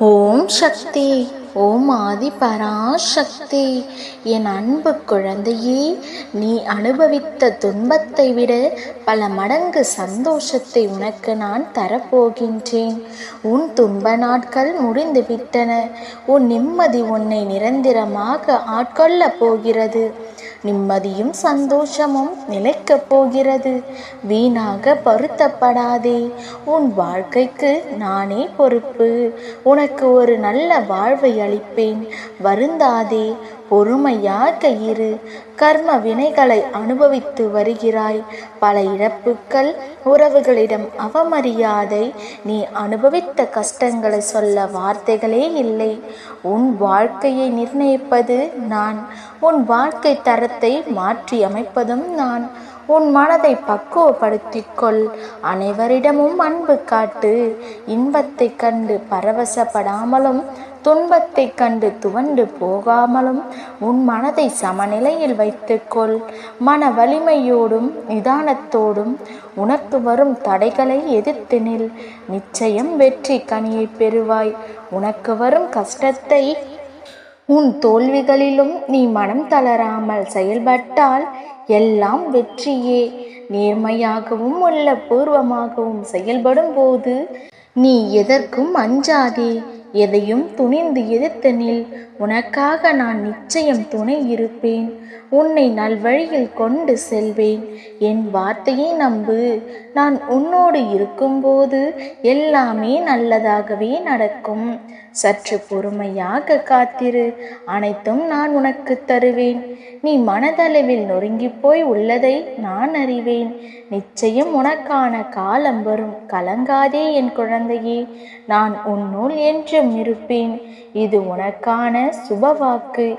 ஓம் சக்தி. ஓம் ஆதி பராசக்தி. என் அன்பு குழந்தையே, நீ அனுபவித்த துன்பத்தை விட பல மடங்கு சந்தோஷத்தை உனக்கு நான் தரப்போகின்றேன். உன் துன்ப நாட்கள் முடிந்துவிட்டன. உன் நிம்மதி உன்னை நிரந்தரமாக ஆட்கொள்ளப் போகிறது. நிம்மதியும் சந்தோஷமும் நிலைக்கப் போகிறது. வீணாக வருத்தப்படாதே. உன் வாழ்க்கைக்கு நானே பொறுப்பு. உனக்கு ஒரு நல்ல வாழ்வை அளிப்பேன். வருந்தாதே, பொறுமையாக இரு. கர்ம வினைகளை அனுபவித்து வருகிறாய். பல இழப்புக்கள், உறவுகளிடம் அவமரியாதை. நீ அனுபவித்த கஷ்டங்களை சொல்ல வார்த்தைகளே இல்லை. உன் வாழ்க்கையை நிர்ணயிப்பது நான். உன் வாழ்க்கை தரத்தை மாற்றி அமைப்பதும் நான். உன் மனதை பக்குவப்படுத்திக் கொள். அனைவரிடமும் அன்பு காட்டு. இன்பத்தை கண்டு பரவசப்படாமலும் துன்பத்தை கண்டு துவண்டு போகாமலும் உன் மனதை சமநிலையில் வைத்துக்கொள். மன வலிமையோடும் நிதானத்தோடும் உனக்கு வரும் தடைகளை எதிர்த்து நில். நிச்சயம் வெற்றி கனியை பெறுவாய். உனக்கு வரும் கஷ்டத்தை, உன் தோல்விகளிலும் நீ மனம் தளராமல் செயல்பட்டால் எல்லாம் வெற்றியே. நேர்மையாகவும் உள்ள பூர்வமாகவும் செயல்படும் போது நீ எதற்கும் அஞ்சாதே. எதையும் துணிந்து எதிர்த்து நில். உனக்காக நான் நிச்சயம் துணை இருப்பேன். உன்னை நல்வழியில் கொண்டு செல்வேன். என் வார்த்தையை நம்பு. நான் உன்னோடு இருக்கும்போது எல்லாமே நல்லதாகவே நடக்கும். சற்று பொறுமையாக காத்திரு. அனைத்தும் நான் உனக்கு தருவேன். நீ மனதளவில் நொறுங்கி போய் உள்ளதை நான் அறிவேன். நிச்சயம் உனக்கான காலம் வரும். கலங்காதே என் குழந்தையே. நான் உன்னுள் என்றும் இருப்பேன். இது உனக்கான சுபவாக்கு.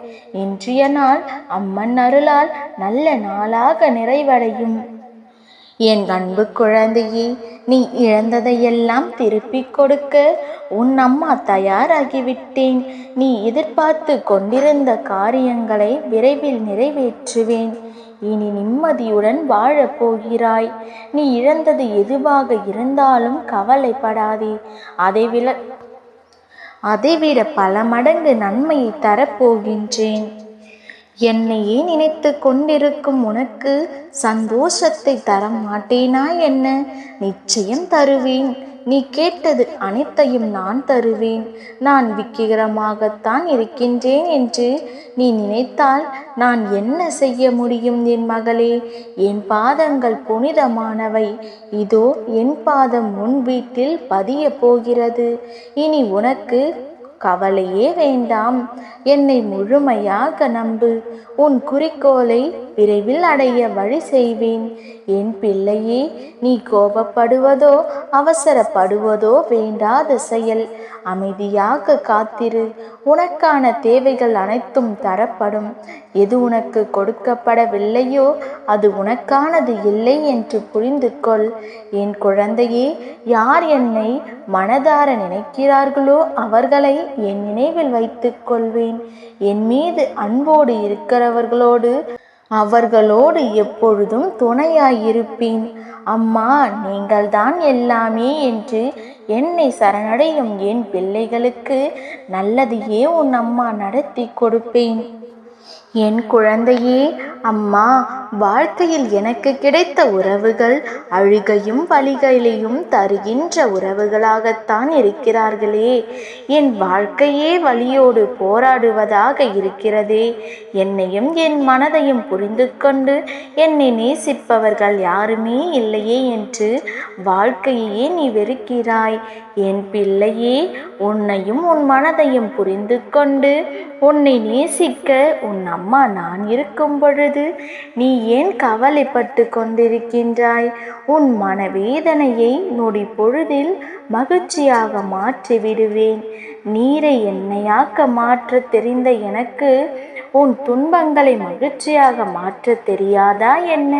இன்றைய நாள் அம்மன் அருளால் நல்ல நாளாக நிறைவடையும். என் அன்பு குழந்தையே, நீ இழந்ததையெல்லாம் திருப்பிக் கொடுக்க உன் அம்மா தயாராகிவிட்டேன். நீ எதிர்பார்த்து கொண்டிருந்த காரியங்களை விரைவில் நிறைவேற்றுவேன். இனி நிம்மதியுடன் வாழப் போகிறாய். நீ இழந்தது எதுவாக இருந்தாலும் கவலைப்படாதே. அதைவிட பல மடங்கு நன்மையை தரப்போகின்றேன். என்னையே நினைத்து கொண்டிருக்கும் உனக்கு சந்தோஷத்தை தர மாட்டேனா என்ன? நிச்சயம் தருவேன். நீ கேட்டது அனைத்தையும் நான் தருவேன். நான் விக்கிரமாகத்தான் இருக்கின்றேன் என்று நீ நினைத்தால் நான் என்ன செய்ய முடியும் என் மகளே? என் பாதங்கள் புனிதமானவை. இதோ என் பாதம் உன் வீட்டில் பதிய போகிறது. இனி உனக்கு கவலையே வேண்டாம். என்னை முழுமையாக நம்பு. உன் குறிக்கோளை விரைவில் அடைய வழி செய்வேன். என் பிள்ளையே, நீ கோபப்படுவதோ அவசரப்படுவதோ வேண்டாத செயல். அமைதியாக காத்திரு. உனக்கான தேவைகள் அனைத்தும் தரப்படும். எது உனக்கு கொடுக்கப்படவில்லையோ அது உனக்கானது இல்லை என்று புரிந்து கொள். என் குழந்தையே, யார் என்னை மனதார நினைக்கிறார்களோ அவர்களை என் நினைவில் வைத்துக் கொள்வேன். என் மீது அன்போடு அவர்களோடு எப்பொழுதும் துணையாயிருப்பேன். அம்மா, நீங்கள்தான் எல்லாமே என்று என்னை சரணடையும் என் பிள்ளைகளுக்கு நல்லதையே உன் அம்மா நடத்தி கொடுப்பேன். என் குழந்தையே, அம்மா, வாழ்க்கையில் எனக்கு கிடைத்த உறவுகள் அழுகையும் வலிகளையும் தருகின்ற உறவுகளாகத்தான் இருக்கிறார்களே. என் வாழ்க்கையே வலியோடு போராடுவதாக இருக்கிறதே. என்னையும் என் மனதையும் புரிந்து கொண்டு என்னை நேசிப்பவர்கள் யாருமே இல்லையே என்று வாழ்க்கையே நீ வெறுக்கிறாய். என் பிள்ளையே, உன்னையும் உன் மனதையும் புரிந்து கொண்டு உன்னை நேசிக்க உன் அம்மா நான் இருக்கும் பொழுது நீ ஏன் கவலைப்பட்டு கொண்டிருக்கின்றாய்? உன் மனவேதனையை நொடி பொழுதில் மகிழ்ச்சியாக மாற்றி விடுவேன். நீரை எண்ணெயாக்க மாற்ற தெரிந்த எனக்கு உன் துன்பங்களை மகிழ்ச்சியாக மாற்ற தெரியாதா என்ன?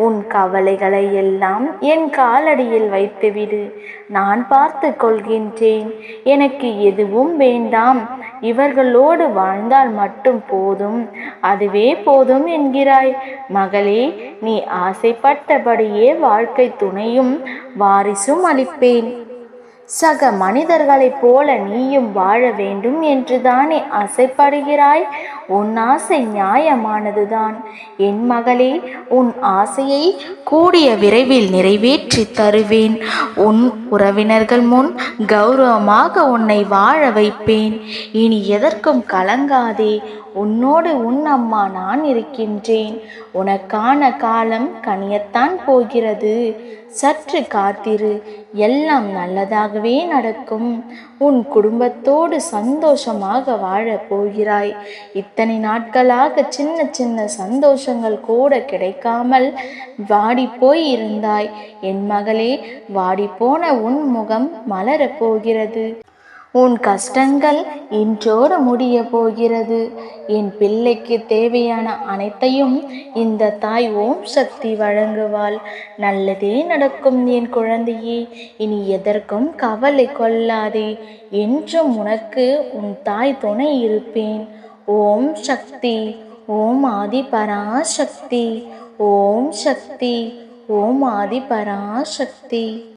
உன் கவலைகளை எல்லாம் என் காலடியில் வைத்துவிடு. நான் பார்த்து கொள்கின்றேன். எனக்கு எதுவும் வேண்டாம். இவர்களோடு வாழ்ந்தால் மட்டும் போதும், அதுவே போதும் என்கிறாய். மகளே, நீ ஆசைப்பட்டபடியே வாழ்க்கை துணையும் வாரிசும் அளிப்பேன். சக மனிதர்களைப் போல நீயும் வாழ வேண்டும் என்றுதானே ஆசைப்படுகிறாய்? உன் ஆசை நியாயமானதுதான் என் மகளே. உன் ஆசையை கூடிய விரைவில் நிறைவேற்றி தருவேன். உன் உறவினர்கள் முன் கௌரவமாக உன்னை வாழ வைப்பேன். இனி எதற்கும் கலங்காதே. உன்னோடு உன் அம்மா நான் இருக்கின்றேன். உனக்கான காலம் கனியத்தான் போகிறது. சற்று காத்திரு, எல்லாம் நல்லதாகவே நடக்கும். உன் குடும்பத்தோடு சந்தோஷமாக வாழப் போகிறாய். இத்தனை நாட்களாக சின்ன சின்ன சந்தோஷங்கள் கூட கிடைக்காமல் வாடிப்போய் இருந்தாய். என் மகளே, வாடிப்போன உன் முகம் மலரப் போகிறது. உன் கஷ்டங்கள் இன்றோடு முடிய போகிறது. என் பிள்ளைக்கு தேவையான அனைத்தையும் இந்த தாய் ஓம் சக்தி வழங்குவாள். நல்லதே நடக்கும் என் குழந்தையே. இனி எதற்கும் கவலை கொள்ளாதே. என்றும் உனக்கு உன் தாய் துணை இருப்பேன். ஓம் சக்தி. ஓம் ஆதி பராசக்தி. ஓம் சக்தி. ஓம் ஆதி பராசக்தி.